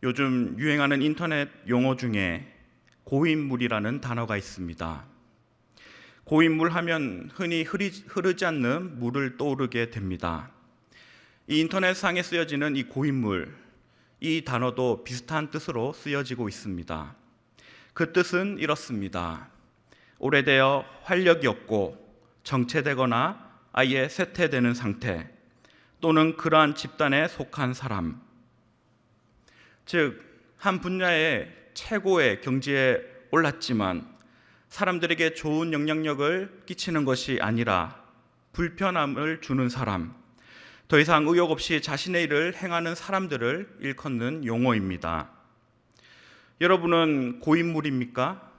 요즘 유행하는 인터넷 용어 중에 고인물이라는 단어가 있습니다. 고인물 하면 흔히 흐르지 않는 물을 떠오르게 됩니다. 이 인터넷상에 쓰여지는 이 고인물, 이 단어도 비슷한 뜻으로 쓰여지고 있습니다. 그 뜻은 이렇습니다. 오래되어 활력이 없고 정체되거나 아예 쇠퇴되는 상태, 또는 그러한 집단에 속한 사람, 즉 한 분야의 최고의 경지에 올랐지만 사람들에게 좋은 영향력을 끼치는 것이 아니라 불편함을 주는 사람, 더 이상 의욕 없이 자신의 일을 행하는 사람들을 일컫는 용어입니다. 여러분은 고인물입니까?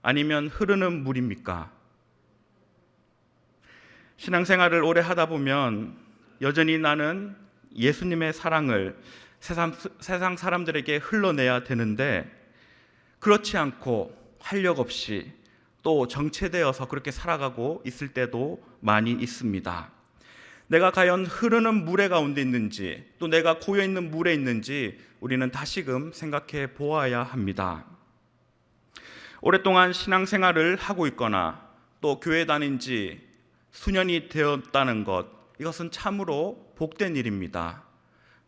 아니면 흐르는 물입니까? 신앙생활을 오래 하다 보면 여전히 나는 예수님의 사랑을 세상 사람들에게 흘러내야 되는데 그렇지 않고 활력 없이 또 정체되어서 그렇게 살아가고 있을 때도 많이 있습니다. 내가 과연 흐르는 물의 가운데 있는지 또 내가 고여있는 물에 있는지 우리는 다시금 생각해 보아야 합니다. 오랫동안 신앙생활을 하고 있거나 또 교회 다닌 지 수년이 되었다는 것, 이것은 참으로 복된 일입니다.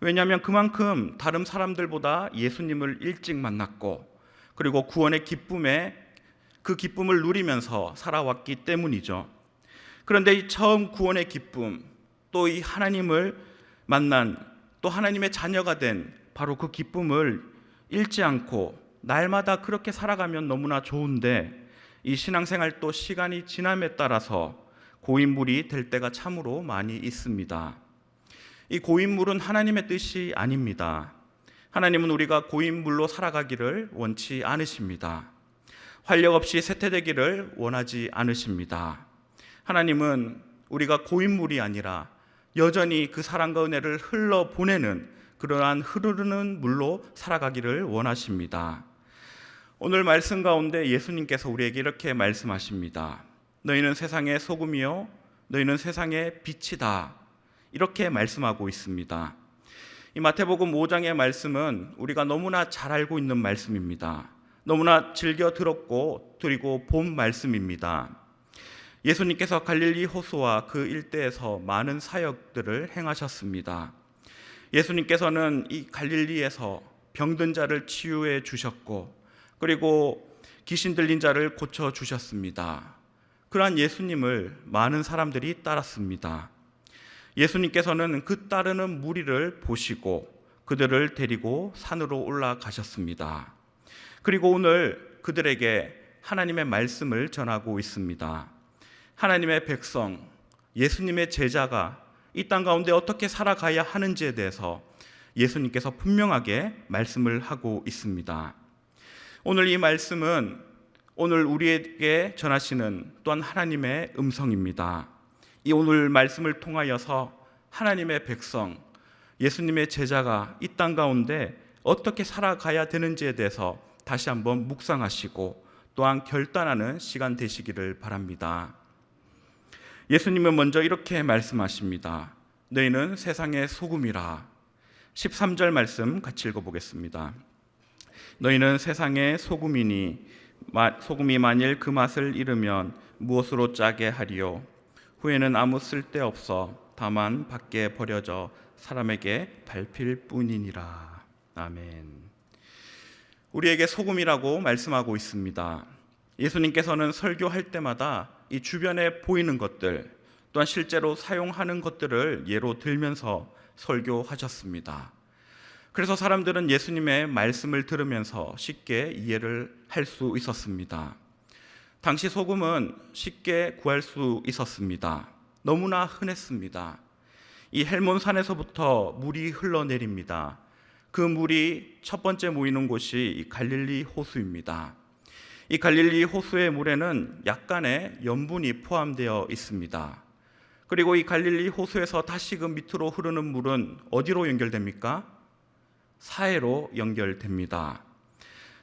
왜냐하면 그만큼 다른 사람들보다 예수님을 일찍 만났고 그리고 구원의 그 기쁨을 누리면서 살아왔기 때문이죠. 그런데 이 처음 구원의 기쁨, 또 이 하나님을 만난, 또 하나님의 자녀가 된 바로 그 기쁨을 잃지 않고 날마다 그렇게 살아가면 너무나 좋은데 이 신앙생활 또 시간이 지남에 따라서 고인물이 될 때가 참으로 많이 있습니다. 이 고인물은 하나님의 뜻이 아닙니다. 하나님은 우리가 고인물로 살아가기를 원치 않으십니다. 활력 없이 쇠퇴되기를 원하지 않으십니다. 하나님은 우리가 고인물이 아니라 여전히 그 사랑과 은혜를 흘러보내는 그러한 흐르는 물로 살아가기를 원하십니다. 오늘 말씀 가운데 예수님께서 우리에게 이렇게 말씀하십니다. 너희는 세상의 소금이요 너희는 세상의 빛이다. 이렇게 말씀하고 있습니다. 이 마태복음 5장의 말씀은 우리가 너무나 잘 알고 있는 말씀입니다. 너무나 즐겨 들었고 그리고 본 말씀입니다. 예수님께서 갈릴리 호수와 그 일대에서 많은 사역들을 행하셨습니다. 예수님께서는 이 갈릴리에서 병든 자를 치유해 주셨고 그리고 귀신 들린 자를 고쳐 주셨습니다. 그러한 예수님을 많은 사람들이 따랐습니다. 예수님께서는 그 따르는 무리를 보시고 그들을 데리고 산으로 올라가셨습니다. 그리고 오늘 그들에게 하나님의 말씀을 전하고 있습니다. 하나님의 백성, 예수님의 제자가 이 땅 가운데 어떻게 살아가야 하는지에 대해서 예수님께서 분명하게 말씀을 하고 있습니다. 오늘 이 말씀은 오늘 우리에게 전하시는 또한 하나님의 음성입니다. 이 오늘 말씀을 통하여서 하나님의 백성, 예수님의 제자가 이 땅 가운데 어떻게 살아가야 되는지에 대해서 다시 한번 묵상하시고 또한 결단하는 시간 되시기를 바랍니다. 예수님은 먼저 이렇게 말씀하십니다. 너희는 세상의 소금이라. 13절 말씀 같이 읽어보겠습니다. 너희는 세상의 소금이니 소금이 만일 그 맛을 잃으면 무엇으로 짜게 하리요? 후에는 아무 쓸데없어 다만 밖에 버려져 사람에게 밟힐 뿐이니라. 아멘. 우리에게 소금이라고 말씀하고 있습니다. 예수님께서는 설교할 때마다 이 주변에 보이는 것들 또한 실제로 사용하는 것들을 예로 들면서 설교하셨습니다. 그래서 사람들은 예수님의 말씀을 들으면서 쉽게 이해를 할 수 있었습니다. 당시 소금은 쉽게 구할 수 있었습니다. 너무나 흔했습니다. 이 헬몬산에서부터 물이 흘러내립니다. 그 물이 첫 번째 모이는 곳이 이 갈릴리 호수입니다. 이 갈릴리 호수의 물에는 약간의 염분이 포함되어 있습니다. 그리고 이 갈릴리 호수에서 다시금 밑으로 흐르는 물은 어디로 연결됩니까? 사해로 연결됩니다.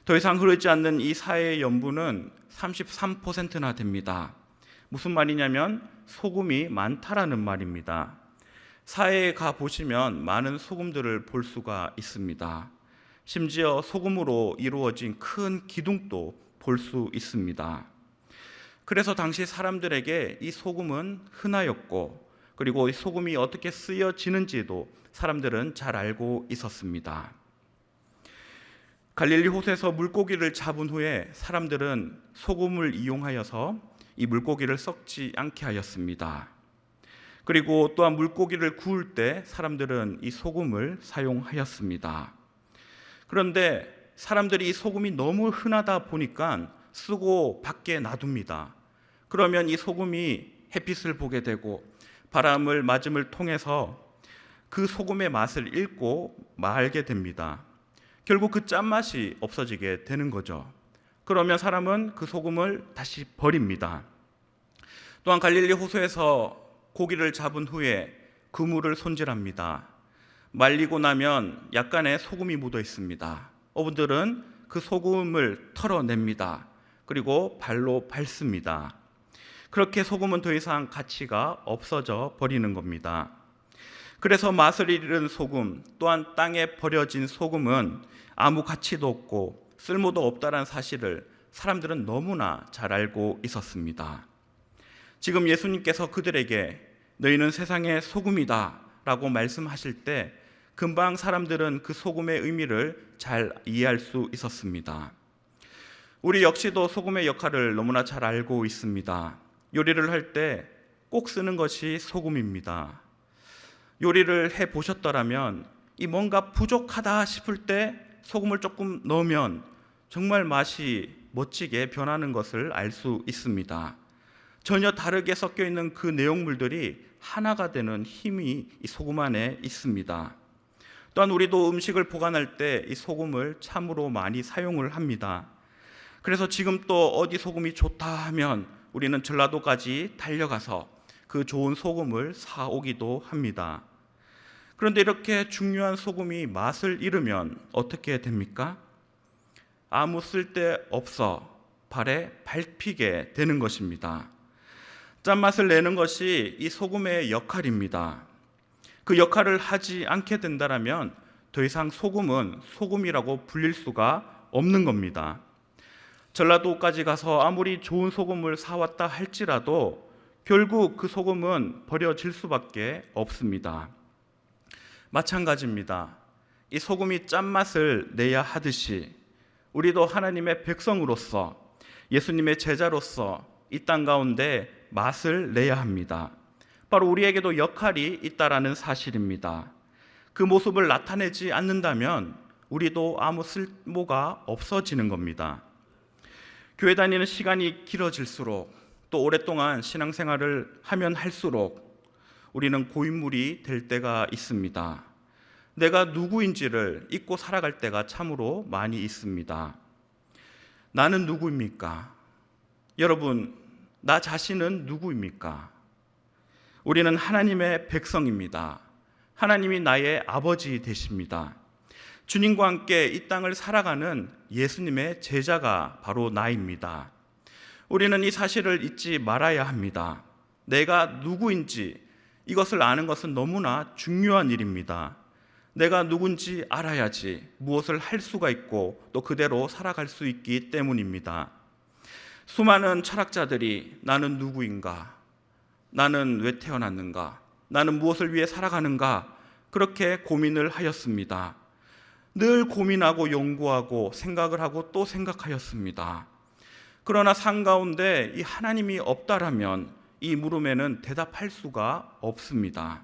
더 이상 흐르지 않는 이 사해의 염분은 33%나 됩니다. 무슨 말이냐면 소금이 많다라는 말입니다. 사해에 가 보시면 많은 소금들을 볼 수가 있습니다. 심지어 소금으로 이루어진 큰 기둥도 볼 수 있습니다. 그래서 당시 사람들에게 이 소금은 흔하였고, 그리고 이 소금이 어떻게 쓰여지는지도 사람들은 잘 알고 있었습니다. 갈릴리 호수에서 물고기를 잡은 후에 사람들은 소금을 이용하여서 이 물고기를 썩지 않게 하였습니다. 그리고 또한 물고기를 구울 때 사람들은 이 소금을 사용하였습니다. 그런데 사람들이 이 소금이 너무 흔하다 보니까 쓰고 밖에 놔둡니다. 그러면 이 소금이 햇빛을 보게 되고 바람을 맞음을 통해서 그 소금의 맛을 잃고 말게 됩니다. 결국 그 짠맛이 없어지게 되는 거죠. 그러면 사람은 그 소금을 다시 버립니다. 또한 갈릴리 호수에서 고기를 잡은 후에 그물을 손질합니다. 말리고 나면 약간의 소금이 묻어 있습니다. 어부들은 그 소금을 털어냅니다. 그리고 발로 밟습니다. 그렇게 소금은 더 이상 가치가 없어져 버리는 겁니다. 그래서 맛을 잃은 소금, 또한 땅에 버려진 소금은 아무 가치도 없고 쓸모도 없다는 사실을 사람들은 너무나 잘 알고 있었습니다. 지금 예수님께서 그들에게 너희는 세상의 소금이다 라고 말씀하실 때 금방 사람들은 그 소금의 의미를 잘 이해할 수 있었습니다. 우리 역시도 소금의 역할을 너무나 잘 알고 있습니다. 요리를 할 때 꼭 쓰는 것이 소금입니다. 요리를 해 보셨더라면 이 뭔가 부족하다 싶을 때 소금을 조금 넣으면 정말 맛이 멋지게 변하는 것을 알 수 있습니다. 전혀 다르게 섞여 있는 그 내용물들이 하나가 되는 힘이 이 소금 안에 있습니다. 또한 우리도 음식을 보관할 때 이 소금을 참으로 많이 사용을 합니다. 그래서 지금 또 어디 소금이 좋다 하면 우리는 전라도까지 달려가서 그 좋은 소금을 사오기도 합니다. 그런데 이렇게 중요한 소금이 맛을 잃으면 어떻게 됩니까? 아무 쓸데 없어 발에 밟히게 되는 것입니다. 짠맛을 내는 것이 이 소금의 역할입니다. 그 역할을 하지 않게 된다면 더 이상 소금은 소금이라고 불릴 수가 없는 겁니다. 전라도까지 가서 아무리 좋은 소금을 사왔다 할지라도 결국 그 소금은 버려질 수밖에 없습니다. 마찬가지입니다. 이 소금이 짠맛을 내야 하듯이 우리도 하나님의 백성으로서 예수님의 제자로서 이 땅 가운데 맛을 내야 합니다. 바로 우리에게도 역할이 있다라는 사실입니다. 그 모습을 나타내지 않는다면 우리도 아무 쓸모가 없어지는 겁니다. 교회 다니는 시간이 길어질수록 또 오랫동안 신앙생활을 하면 할수록 우리는 고인물이 될 때가 있습니다. 내가 누구인지를 잊고 살아갈 때가 참으로 많이 있습니다. 나는 누구입니까? 여러분, 나 자신은 누구입니까? 우리는 하나님의 백성입니다. 하나님이 나의 아버지 되십니다. 주님과 함께 이 땅을 살아가는 예수님의 제자가 바로 나입니다. 우리는 이 사실을 잊지 말아야 합니다. 내가 누구인지 이것을 아는 것은 너무나 중요한 일입니다. 내가 누군지 알아야지 무엇을 할 수가 있고 또 그대로 살아갈 수 있기 때문입니다. 수많은 철학자들이 나는 누구인가? 나는 왜 태어났는가? 나는 무엇을 위해 살아가는가? 그렇게 고민을 하였습니다. 늘 고민하고 연구하고 생각을 하고 또 생각하였습니다. 그러나 삶 가운데 이 하나님이 없다라면 이 물음에는 대답할 수가 없습니다.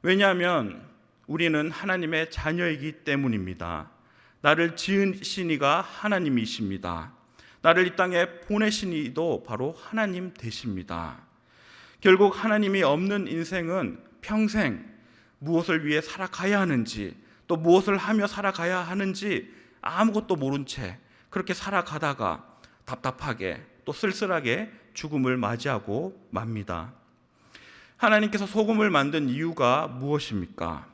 왜냐하면 우리는 하나님의 자녀이기 때문입니다. 나를 지으신 이가 하나님이십니다. 나를 이 땅에 보내신 이도 바로 하나님 되십니다. 결국 하나님이 없는 인생은 평생 무엇을 위해 살아가야 하는지 또 무엇을 하며 살아가야 하는지 아무것도 모른 채 그렇게 살아가다가 답답하게 또 쓸쓸하게 죽음을 맞이하고 맙니다. 하나님께서 소금을 만든 이유가 무엇입니까?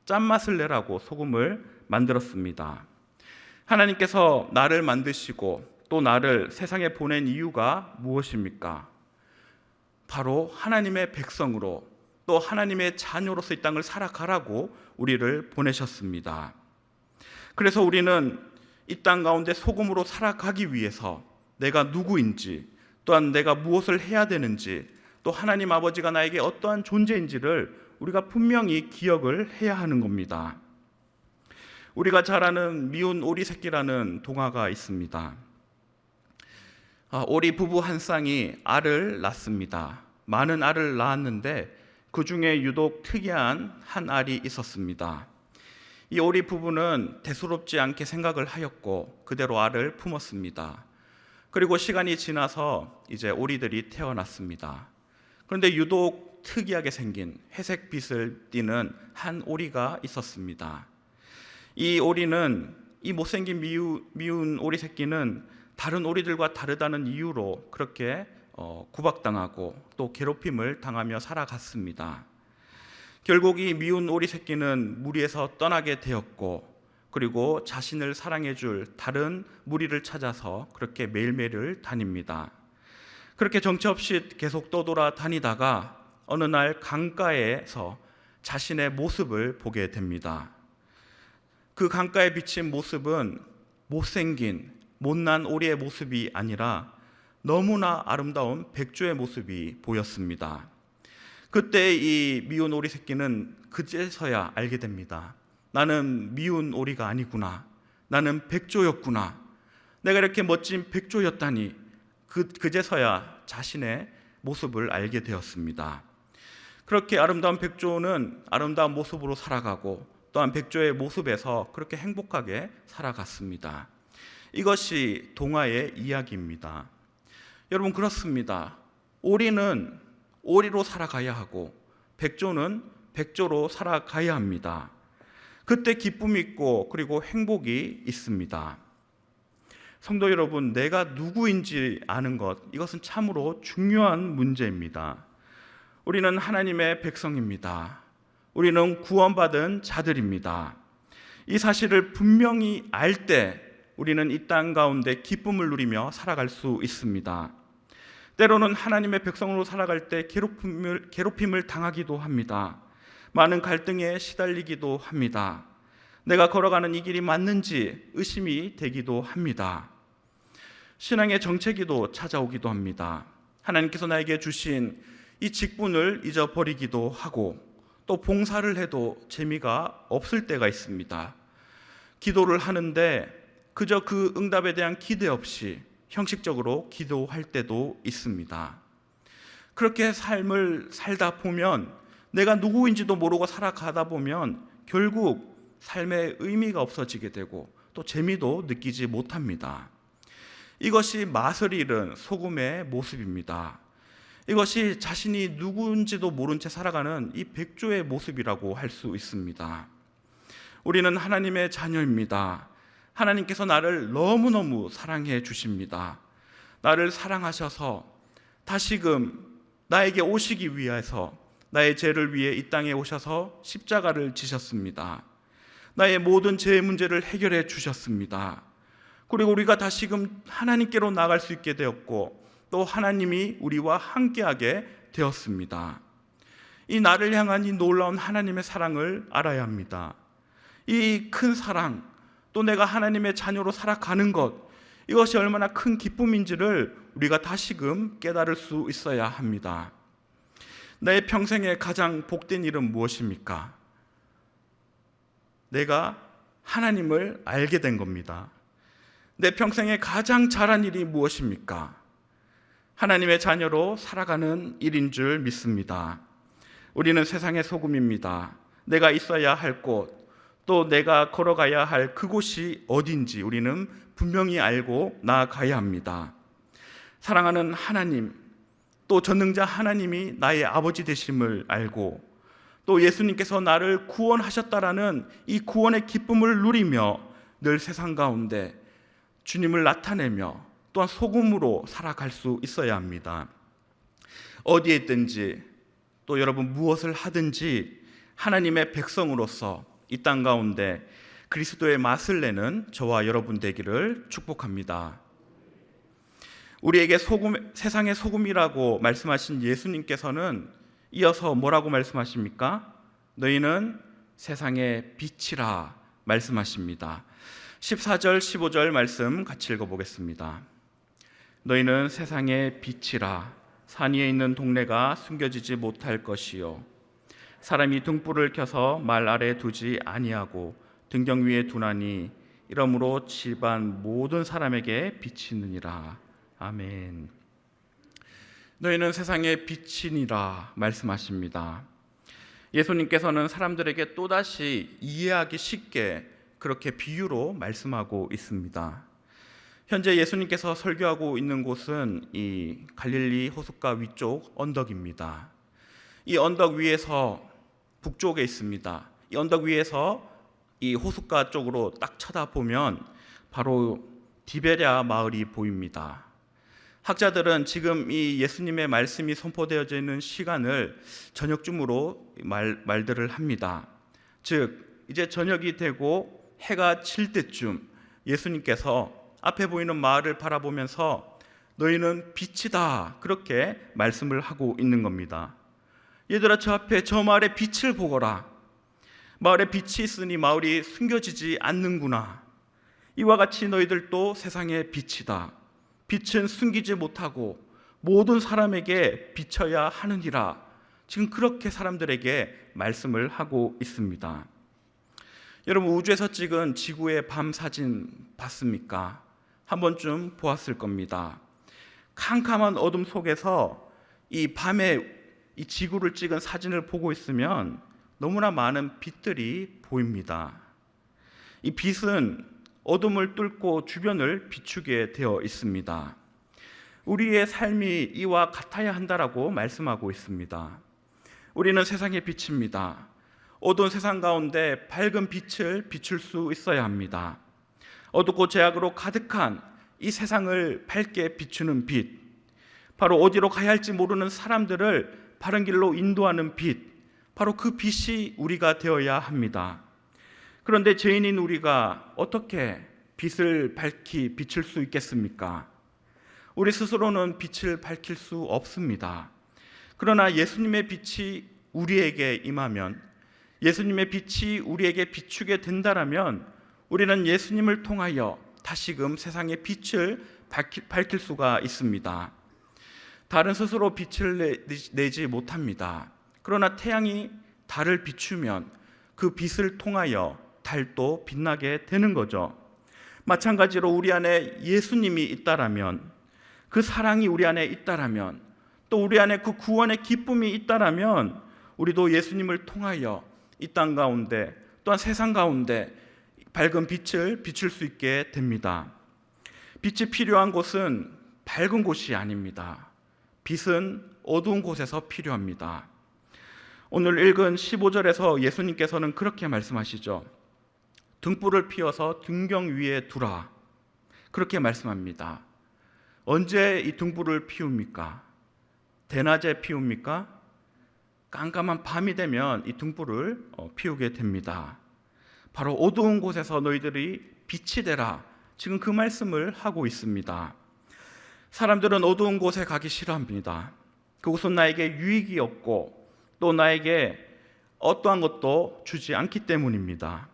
짠맛을 내라고 소금을 만들었습니다. 하나님께서 나를 만드시고 또 나를 세상에 보낸 이유가 무엇입니까? 바로 하나님의 백성으로 또 하나님의 자녀로서 이 땅을 살아가라고 우리를 보내셨습니다. 그래서 우리는 이 땅 가운데 소금으로 살아가기 위해서 내가 누구인지, 또한 내가 무엇을 해야 되는지, 또 하나님 아버지가 나에게 어떠한 존재인지를 우리가 분명히 기억을 해야 하는 겁니다. 우리가 잘 아는 미운 오리 새끼라는 동화가 있습니다. 오리 부부 한 쌍이 알을 낳습니다. 많은 알을 낳았는데 그 중에 유독 특이한 한 알이 있었습니다. 이 오리 부부는 대수롭지 않게 생각을 하였고 그대로 알을 품었습니다. 그리고 시간이 지나서 이제 오리들이 태어났습니다. 그런데 유독 특이하게 생긴 회색 빛을 띠는 한 오리가 있었습니다. 이 오리는, 이 못생긴 미운 오리 새끼는 다른 오리들과 다르다는 이유로 그렇게 구박당하고 또 괴롭힘을 당하며 살아갔습니다. 결국 이 미운 오리 새끼는 무리에서 떠나게 되었고, 그리고 자신을 사랑해줄 다른 무리를 찾아서 그렇게 매일매일 다닙니다. 그렇게 정처 없이 계속 떠돌아 다니다가 어느 날 강가에서 자신의 모습을 보게 됩니다. 그 강가에 비친 모습은 못생긴 못난 오리의 모습이 아니라 너무나 아름다운 백조의 모습이 보였습니다. 그때 이 미운 오리 새끼는 그제서야 알게 됩니다. 나는 미운 오리가 아니구나. 나는 백조였구나. 내가 이렇게 멋진 백조였다니. 그제서야 자신의 모습을 알게 되었습니다. 그렇게 아름다운 백조는 아름다운 모습으로 살아가고 또한 백조의 모습에서 그렇게 행복하게 살아갔습니다. 이것이 동화의 이야기입니다. 여러분, 그렇습니다. 오리는 오리로 살아가야 하고 백조는 백조로 살아가야 합니다. 그때 기쁨이 있고 그리고 행복이 있습니다. 성도 여러분, 내가 누구인지 아는 것, 이것은 참으로 중요한 문제입니다. 우리는 하나님의 백성입니다. 우리는 구원받은 자들입니다. 이 사실을 분명히 알 때 우리는 이 땅 가운데 기쁨을 누리며 살아갈 수 있습니다. 때로는 하나님의 백성으로 살아갈 때 괴롭힘을 당하기도 합니다. 많은 갈등에 시달리기도 합니다. 내가 걸어가는 이 길이 맞는지 의심이 되기도 합니다. 신앙의 정체기도 찾아오기도 합니다. 하나님께서 나에게 주신 이 직분을 잊어버리기도 하고 또 봉사를 해도 재미가 없을 때가 있습니다. 기도를 하는데 그저 그 응답에 대한 기대 없이 형식적으로 기도할 때도 있습니다. 그렇게 삶을 살다 보면 내가 누구인지도 모르고 살아가다 보면 결국 삶의 의미가 없어지게 되고 또 재미도 느끼지 못합니다. 이것이 맛을 잃은 소금의 모습입니다. 이것이 자신이 누구인지도 모른 채 살아가는 이 백조의 모습이라고 할 수 있습니다. 우리는 하나님의 자녀입니다. 하나님께서 나를 너무너무 사랑해 주십니다. 나를 사랑하셔서 다시금 나에게 오시기 위해서 나의 죄를 위해 이 땅에 오셔서 십자가를 지셨습니다. 나의 모든 죄의 문제를 해결해 주셨습니다. 그리고 우리가 다시금 하나님께로 나갈 수 있게 되었고 또 하나님이 우리와 함께하게 되었습니다. 이 나를 향한 이 놀라운 하나님의 사랑을 알아야 합니다. 이 큰 사랑, 또 내가 하나님의 자녀로 살아가는 것, 이것이 얼마나 큰 기쁨인지를 우리가 다시금 깨달을 수 있어야 합니다. 내 평생에 가장 복된 일은 무엇입니까? 내가 하나님을 알게 된 겁니다. 내 평생에 가장 잘한 일이 무엇입니까? 하나님의 자녀로 살아가는 일인 줄 믿습니다. 우리는 세상의 소금입니다. 내가 있어야 할 곳, 또 내가 걸어가야 할 그곳이 어딘지 우리는 분명히 알고 나아가야 합니다. 사랑하는 하나님, 또 전능자 하나님이 나의 아버지 되심을 알고 또 예수님께서 나를 구원하셨다라는 이 구원의 기쁨을 누리며 늘 세상 가운데 주님을 나타내며 또한 소금으로 살아갈 수 있어야 합니다. 어디에 있든지 또 여러분 무엇을 하든지 하나님의 백성으로서 이 땅 가운데 그리스도의 맛을 내는 저와 여러분 되기를 축복합니다. 우리에게 세상의 소금이라고 말씀하신 예수님께서는 이어서 뭐라고 말씀하십니까? 너희는 세상의 빛이라 말씀하십니다. 14절 15절 말씀 같이 읽어보겠습니다. 너희는 세상의 빛이라. 산 위에 있는 동네가 숨겨지지 못할 것이요 사람이 등불을 켜서 말 아래 두지 아니하고 등경 위에 두나니 이러므로 집안 모든 사람에게 비치느니라. 아멘. 너희는 세상의 빛이니라 말씀하십니다. 예수님께서는 사람들에게 또다시 이해하기 쉽게 그렇게 비유로 말씀하고 있습니다. 현재 예수님께서 설교하고 있는 곳은 이 갈릴리 호숫가 위쪽 언덕입니다. 이 언덕 위에서 북쪽에 있습니다. 이 언덕 위에서 이 호숫가 쪽으로 딱 쳐다보면 바로 디베랴 마을이 보입니다. 학자들은 지금 이 예수님의 말씀이 선포되어져 있는 시간을 저녁쯤으로 말들을 합니다. 즉 이제 저녁이 되고 해가 질 때쯤 예수님께서 앞에 보이는 마을을 바라보면서 너희는 빛이다 그렇게 말씀을 하고 있는 겁니다. 얘들아 저 앞에 저 마을의 빛을 보거라. 마을에 빛이 있으니 마을이 숨겨지지 않는구나. 이와 같이 너희들도 세상의 빛이다. 빛은 숨기지 못하고 모든 사람에게 비춰야 하느니라. 지금 그렇게 사람들에게 말씀을 하고 있습니다. 여러분 우주에서 찍은 지구의 밤 사진 봤습니까? 한 번쯤 보았을 겁니다. 캄캄한 어둠 속에서 이 밤에 이 지구를 찍은 사진을 보고 있으면 너무나 많은 빛들이 보입니다. 이 빛은 어둠을 뚫고 주변을 비추게 되어 있습니다. 우리의 삶이 이와 같아야 한다라고 말씀하고 있습니다. 우리는 세상의 빛입니다. 어두운 세상 가운데 밝은 빛을 비출 수 있어야 합니다. 어둡고 죄악으로 가득한 이 세상을 밝게 비추는 빛, 바로 어디로 가야 할지 모르는 사람들을 바른 길로 인도하는 빛, 바로 그 빛이 우리가 되어야 합니다. 그런데 죄인인 우리가 어떻게 빛을 밝히 비출 수 있겠습니까? 우리 스스로는 빛을 밝힐 수 없습니다. 그러나 예수님의 빛이 우리에게 임하면, 예수님의 빛이 우리에게 비추게 된다라면 우리는 예수님을 통하여 다시금 세상의 빛을 밝힐 수가 있습니다. 달은 스스로 빛을 내지 못합니다. 그러나 태양이 달을 비추면 그 빛을 통하여 달도 빛나게 되는 거죠. 마찬가지로 우리 안에 예수님이 있다라면, 그 사랑이 우리 안에 있다라면, 또 우리 안에 그 구원의 기쁨이 있다라면 우리도 예수님을 통하여 이 땅 가운데 또한 세상 가운데 밝은 빛을 비출 수 있게 됩니다. 빛이 필요한 곳은 밝은 곳이 아닙니다. 빛은 어두운 곳에서 필요합니다. 오늘 읽은 15절에서 예수님께서는 그렇게 말씀하시죠. 등불을 피워서 등경 위에 두라. 그렇게 말씀합니다. 언제 이 등불을 피웁니까? 대낮에 피웁니까? 깜깜한 밤이 되면 이 등불을 피우게 됩니다. 바로 어두운 곳에서 너희들이 빛이 되라. 지금 그 말씀을 하고 있습니다. 사람들은 어두운 곳에 가기 싫어합니다. 그곳은 나에게 유익이 없고 또 나에게 어떠한 것도 주지 않기 때문입니다.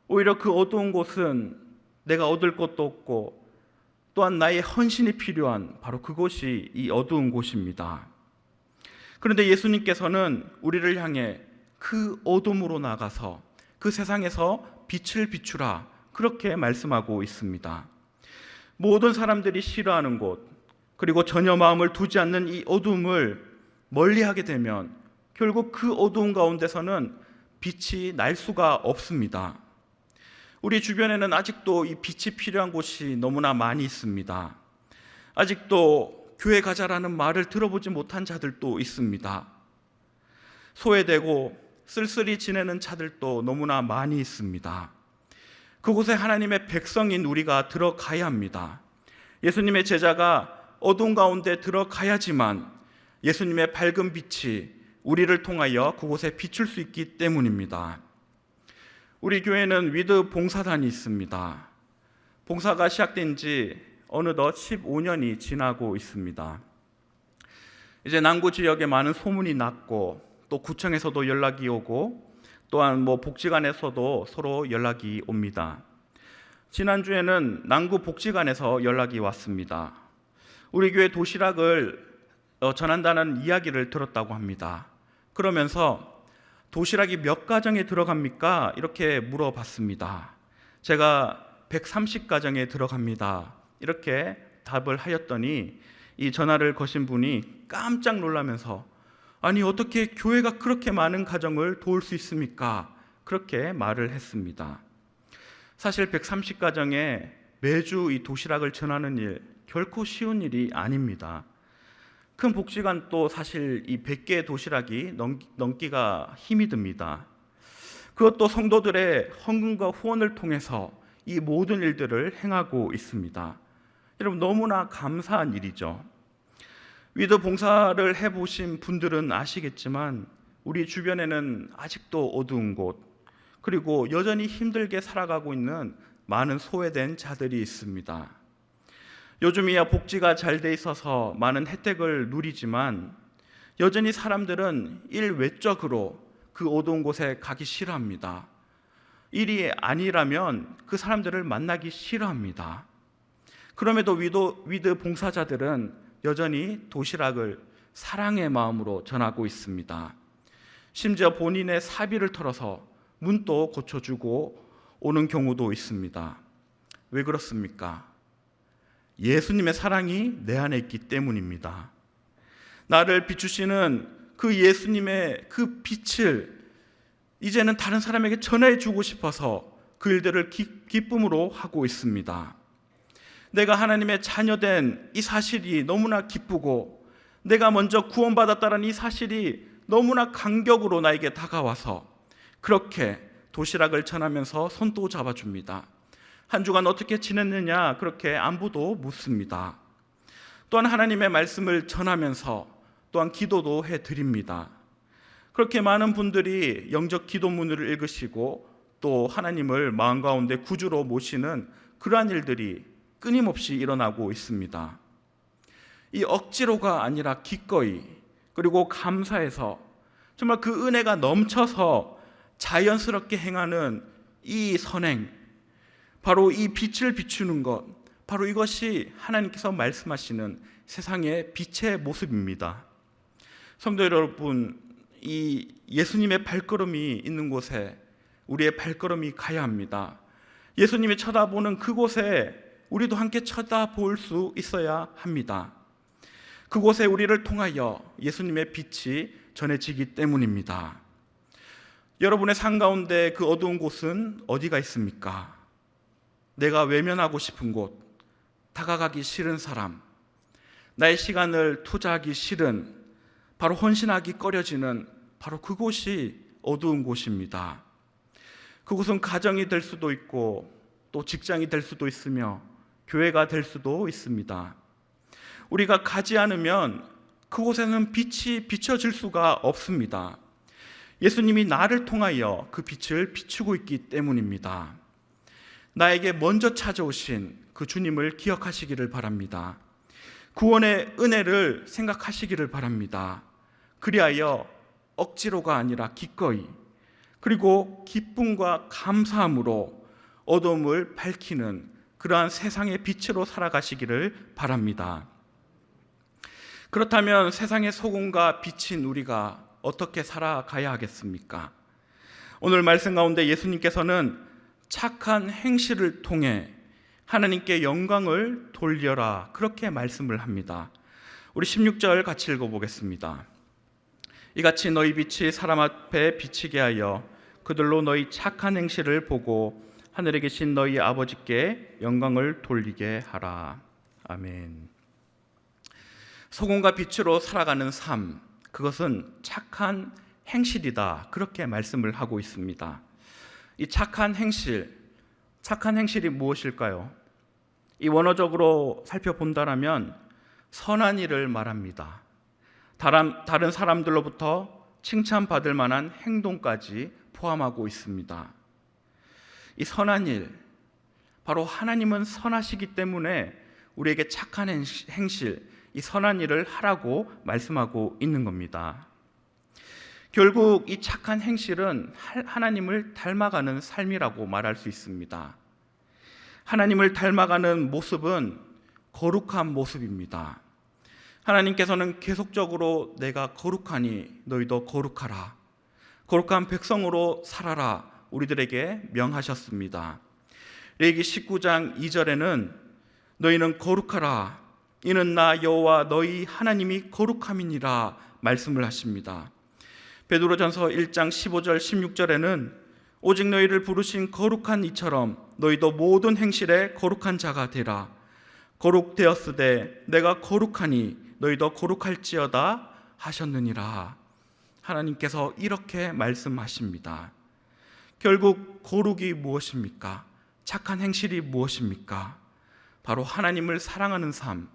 오히려 그 어두운 곳은 내가 얻을 것도 없고 또한 나의 헌신이 필요한 바로 그곳이 이 어두운 곳입니다. 그런데 예수님께서는 우리를 향해 그 어둠으로 나가서 그 세상에서 빛을 비추라 그렇게 말씀하고 있습니다. 모든 사람들이 싫어하는 곳, 그리고 전혀 마음을 두지 않는 이 어둠을 멀리하게 되면 결국 그 어두운 가운데서는 빛이 날 수가 없습니다. 우리 주변에는 아직도 이 빛이 필요한 곳이 너무나 많이 있습니다. 아직도 교회 가자라는 말을 들어보지 못한 자들도 있습니다. 소외되고 쓸쓸히 지내는 자들도 너무나 많이 있습니다. 그곳에 하나님의 백성인 우리가 들어가야 합니다. 예수님의 제자가 어두운 가운데 들어가야지만 예수님의 밝은 빛이 우리를 통하여 그곳에 비출 수 있기 때문입니다. 우리 교회는 위드 봉사단이 있습니다. 봉사가 시작된 지 어느덧 15년이 지나고 있습니다. 이제 남구 지역에 많은 소문이 났고 또 구청에서도 연락이 오고 또한 복지관에서도 서로 연락이 옵니다. 지난주에는 남구 복지관에서 연락이 왔습니다. 우리 교회 도시락을 전한다는 이야기를 들었다고 합니다. 그러면서 도시락이 몇 가정에 들어갑니까? 이렇게 물어봤습니다. 제가 130가정에 들어갑니다. 이렇게 답을 하였더니 이 전화를 거신 분이 깜짝 놀라면서 아니 어떻게 교회가 그렇게 많은 가정을 도울 수 있습니까? 그렇게 말을 했습니다. 사실 130가정에 매주 이 도시락을 전하는 일 결코 쉬운 일이 아닙니다. 큰 복지관도 사실 이 100개의 도시락이 넘기가 힘이 듭니다. 그것도 성도들의 헌금과 후원을 통해서 이 모든 일들을 행하고 있습니다. 여러분 너무나 감사한 일이죠. 위드 봉사를 해보신 분들은 아시겠지만 우리 주변에는 아직도 어두운 곳 그리고 여전히 힘들게 살아가고 있는 많은 소외된 자들이 있습니다. 요즘이야 복지가 잘 돼 있어서 많은 혜택을 누리지만 여전히 사람들은 일 외적으로 그 어두운 곳에 가기 싫어합니다. 일이 아니라면 그 사람들을 만나기 싫어합니다. 그럼에도 위드 봉사자들은 여전히 도시락을 사랑의 마음으로 전하고 있습니다. 심지어 본인의 사비를 털어서 문도 고쳐주고 오는 경우도 있습니다. 왜 그렇습니까? 예수님의 사랑이 내 안에 있기 때문입니다. 나를 비추시는 그 예수님의 그 빛을 이제는 다른 사람에게 전해주고 싶어서 그 일들을 기쁨으로 하고 있습니다. 내가 하나님의 자녀된 이 사실이 너무나 기쁘고 내가 먼저 구원받았다는 이 사실이 너무나 감격으로 나에게 다가와서 그렇게 도시락을 전하면서 손도 잡아줍니다. 한 주간 어떻게 지냈느냐 그렇게 안부도 묻습니다. 또한 하나님의 말씀을 전하면서 또한 기도도 해드립니다. 그렇게 많은 분들이 영적 기도문을 읽으시고 또 하나님을 마음 가운데 구주로 모시는 그러한 일들이 끊임없이 일어나고 있습니다. 이 억지로가 아니라 기꺼이 그리고 감사해서 정말 그 은혜가 넘쳐서 자연스럽게 행하는 이 선행, 바로 이 빛을 비추는 것, 바로 이것이 하나님께서 말씀하시는 세상의 빛의 모습입니다. 성도 여러분, 이 예수님의 발걸음이 있는 곳에 우리의 발걸음이 가야 합니다. 예수님이 쳐다보는 그곳에 우리도 함께 쳐다볼 수 있어야 합니다. 그곳에 우리를 통하여 예수님의 빛이 전해지기 때문입니다. 여러분의 삶 가운데 그 어두운 곳은 어디가 있습니까? 내가 외면하고 싶은 곳, 다가가기 싫은 사람, 나의 시간을 투자하기 싫은, 바로 헌신하기 꺼려지는 바로 그곳이 어두운 곳입니다. 그곳은 가정이 될 수도 있고 또 직장이 될 수도 있으며 교회가 될 수도 있습니다. 우리가 가지 않으면 그곳에는 빛이 비춰질 수가 없습니다. 예수님이 나를 통하여 그 빛을 비추고 있기 때문입니다. 나에게 먼저 찾아오신 그 주님을 기억하시기를 바랍니다. 구원의 은혜를 생각하시기를 바랍니다. 그리하여 억지로가 아니라 기꺼이 그리고 기쁨과 감사함으로 어둠을 밝히는 그러한 세상의 빛으로 살아가시기를 바랍니다. 그렇다면 세상의 소금과 빛인 우리가 어떻게 살아가야 하겠습니까? 오늘 말씀 가운데 예수님께서는 착한 행실을 통해 하나님께 영광을 돌려라 그렇게 말씀을 합니다. 우리 16절 같이 읽어보겠습니다. 이같이 너희 빛이 사람 앞에 비치게 하여 그들로 너희 착한 행실을 보고 하늘에 계신 너희 아버지께 영광을 돌리게 하라. 아멘. 소금과 빛으로 살아가는 삶, 그것은 착한 행실이다 그렇게 말씀을 하고 있습니다. 이 착한 행실이 무엇일까요? 이 원어적으로 살펴본다면 선한 일을 말합니다. 다른 사람들로부터 칭찬받을 만한 행동까지 포함하고 있습니다. 이 선한 일, 바로 하나님은 선하시기 때문에 우리에게 착한 행실, 이 선한 일을 하라고 말씀하고 있는 겁니다. 결국 이 착한 행실은 하나님을 닮아가는 삶이라고 말할 수 있습니다. 하나님을 닮아가는 모습은 거룩한 모습입니다. 하나님께서는 계속적으로 내가 거룩하니 너희도 거룩하라, 거룩한 백성으로 살아라 우리들에게 명하셨습니다. 레위기 19장 2절에는 너희는 거룩하라, 이는 나 여호와 너희 하나님이 거룩함이니라 말씀을 하십니다. 베드로전서 1장 15절 16절에는 오직 너희를 부르신 거룩한 이처럼 너희도 모든 행실에 거룩한 자가 되라. 거룩되었으되 내가 거룩하니 너희도 거룩할지어다 하셨느니라. 하나님께서 이렇게 말씀하십니다. 결국 거룩이 무엇입니까? 착한 행실이 무엇입니까? 바로 하나님을 사랑하는 삶,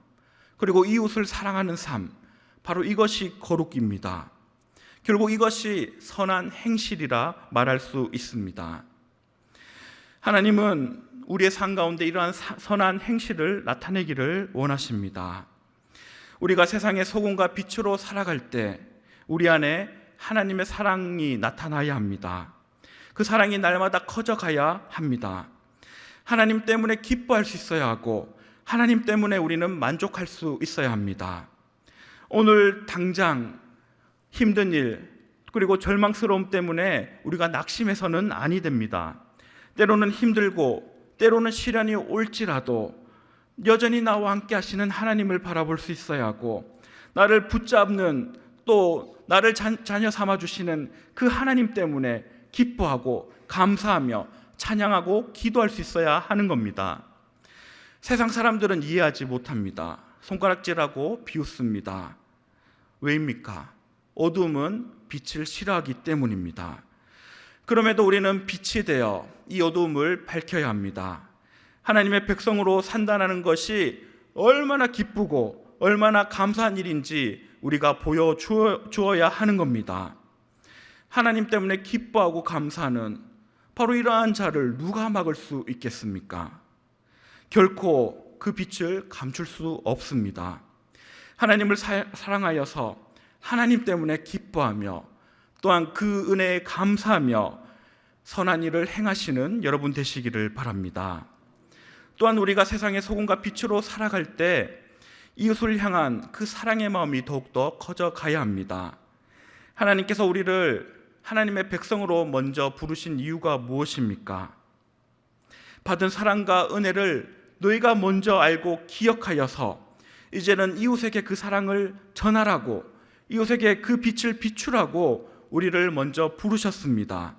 그리고 이웃을 사랑하는 삶, 바로 이것이 거룩입니다. 결국 이것이 선한 행실이라 말할 수 있습니다. 하나님은 우리의 삶 가운데 이러한 선한 행실을 나타내기를 원하십니다. 우리가 세상의 소금과 빛으로 살아갈 때 우리 안에 하나님의 사랑이 나타나야 합니다. 그 사랑이 날마다 커져가야 합니다. 하나님 때문에 기뻐할 수 있어야 하고 하나님 때문에 우리는 만족할 수 있어야 합니다. 오늘 당장 힘든 일 그리고 절망스러움 때문에 우리가 낙심해서는 아니 됩니다. 때로는 힘들고 때로는 시련이 올지라도 여전히 나와 함께 하시는 하나님을 바라볼 수 있어야 하고 나를 붙잡는 또 나를 자녀 삼아 주시는 그 하나님 때문에 기뻐하고 감사하며 찬양하고 기도할 수 있어야 하는 겁니다. 세상 사람들은 이해하지 못합니다. 손가락질하고 비웃습니다. 왜입니까? 어둠은 빛을 싫어하기 때문입니다. 그럼에도 우리는 빛이 되어 이 어둠을 밝혀야 합니다. 하나님의 백성으로 산다는 것이 얼마나 기쁘고 얼마나 감사한 일인지 우리가 보여주어야 하는 겁니다. 하나님 때문에 기뻐하고 감사하는 바로 이러한 자를 누가 막을 수 있겠습니까? 결코 그 빛을 감출 수 없습니다. 하나님을 사랑하여서 하나님 때문에 기뻐하며 또한 그 은혜에 감사하며 선한 일을 행하시는 여러분 되시기를 바랍니다. 또한 우리가 세상의 소금과 빛으로 살아갈 때 이웃을 향한 그 사랑의 마음이 더욱더 커져가야 합니다. 하나님께서 우리를 하나님의 백성으로 먼저 부르신 이유가 무엇입니까? 받은 사랑과 은혜를 너희가 먼저 알고 기억하여서 이제는 이웃에게 그 사랑을 전하라고, 이웃에게 그 빛을 비추라고 우리를 먼저 부르셨습니다.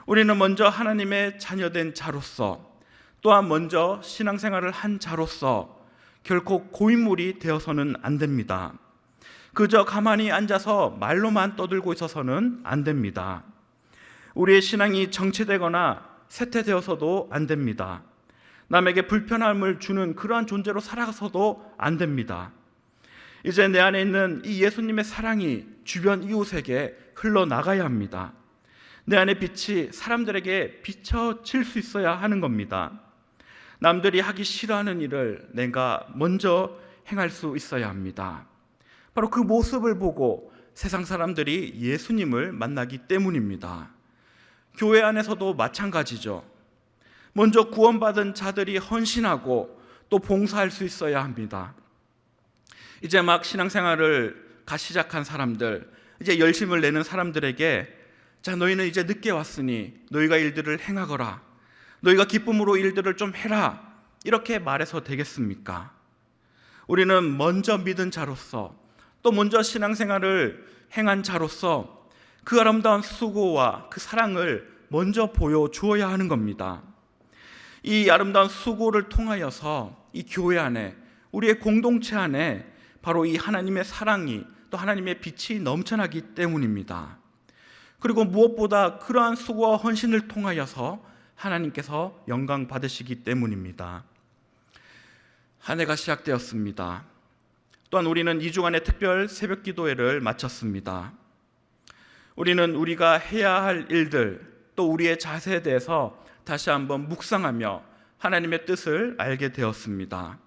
우리는 먼저 하나님의 자녀된 자로서, 또한 먼저 신앙생활을 한 자로서 결코 고인물이 되어서는 안 됩니다. 그저 가만히 앉아서 말로만 떠들고 있어서는 안 됩니다. 우리의 신앙이 정체되거나 쇠퇴되어서도 안 됩니다. 남에게 불편함을 주는 그러한 존재로 살아가서도 안 됩니다. 이제 내 안에 있는 이 예수님의 사랑이 주변 이웃에게 흘러나가야 합니다. 내 안의 빛이 사람들에게 비춰질 수 있어야 하는 겁니다. 남들이 하기 싫어하는 일을 내가 먼저 행할 수 있어야 합니다. 바로 그 모습을 보고 세상 사람들이 예수님을 만나기 때문입니다. 교회 안에서도 마찬가지죠. 먼저 구원받은 자들이 헌신하고 또 봉사할 수 있어야 합니다. 이제 막 신앙생활을 시작한 사람들, 이제 열심을 내는 사람들에게 자, 너희는 이제 늦게 왔으니 너희가 일들을 행하거라, 너희가 기쁨으로 일들을 좀 해라, 이렇게 말해서 되겠습니까? 우리는 먼저 믿은 자로서 또 먼저 신앙생활을 행한 자로서 그 아름다운 수고와 그 사랑을 먼저 보여주어야 하는 겁니다. 이 아름다운 수고를 통하여서 이 교회 안에, 우리의 공동체 안에 바로 이 하나님의 사랑이 또 하나님의 빛이 넘쳐나기 때문입니다. 그리고 무엇보다 그러한 수고와 헌신을 통하여서 하나님께서 영광 받으시기 때문입니다. 한 해가 시작되었습니다. 또한 우리는 2주간의 특별 새벽 기도회를 마쳤습니다. 우리는 우리가 해야 할 일들 또 우리의 자세에 대해서 다시 한번 묵상하며 하나님의 뜻을 알게 되었습니다.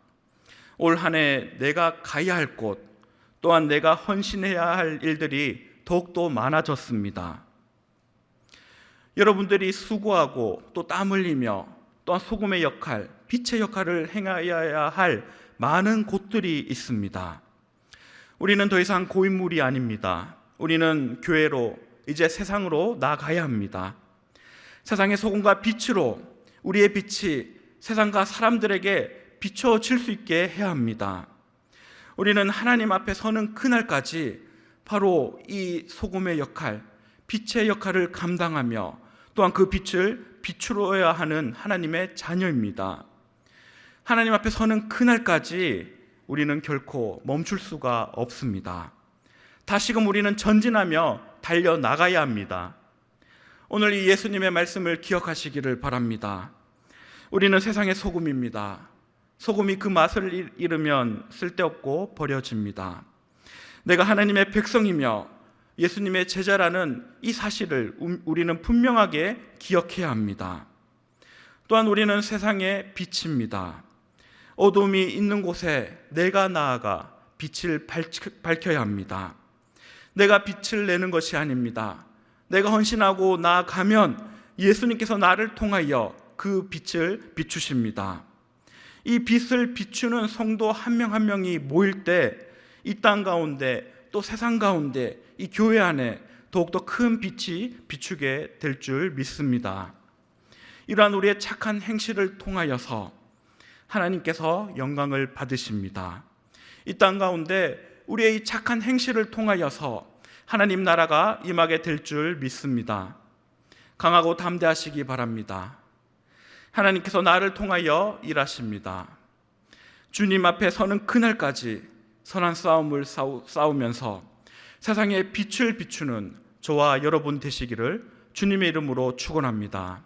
올 한 해 내가 가야 할 곳 또한 내가 헌신해야 할 일들이 더욱더 많아졌습니다. 여러분들이 수고하고 또 땀 흘리며 또한 소금의 역할, 빛의 역할을 행하여야 할 많은 곳들이 있습니다. 우리는 더 이상 고인물이 아닙니다. 우리는 교회로, 이제 세상으로 나아가야 합니다. 세상의 소금과 빛으로 우리의 빛이 세상과 사람들에게 비춰질 수 있게 해야 합니다. 우리는 하나님 앞에 서는 그날까지 바로 이 소금의 역할, 빛의 역할을 감당하며 또한 그 빛을 비추어야 하는 하나님의 자녀입니다. 하나님 앞에 서는 그날까지 우리는 결코 멈출 수가 없습니다. 다시금 우리는 전진하며 달려나가야 합니다. 오늘 이 예수님의 말씀을 기억하시기를 바랍니다. 우리는 세상의 소금입니다. 소금이 그 맛을 잃으면 쓸데없고 버려집니다. 내가 하나님의 백성이며 예수님의 제자라는 이 사실을 우리는 분명하게 기억해야 합니다. 또한 우리는 세상의 빛입니다. 어둠이 있는 곳에 내가 나아가 빛을 밝혀야 합니다. 내가 빛을 내는 것이 아닙니다. 내가 헌신하고 나아가면 예수님께서 나를 통하여 그 빛을 비추십니다. 이 빛을 비추는 성도 한 명 한 명이 모일 때 이 땅 가운데 또 세상 가운데 이 교회 안에 더욱더 큰 빛이 비추게 될 줄 믿습니다. 이러한 우리의 착한 행실을 통하여서 하나님께서 영광을 받으십니다. 이 땅 가운데 우리의 이 착한 행실을 통하여서 하나님 나라가 임하게 될 줄 믿습니다. 강하고 담대하시기 바랍니다. 하나님께서 나를 통하여 일하십니다. 주님 앞에 서는 그날까지 선한 싸움을 싸우면서 세상에 빛을 비추는 저와 여러분 되시기를 주님의 이름으로 축원합니다.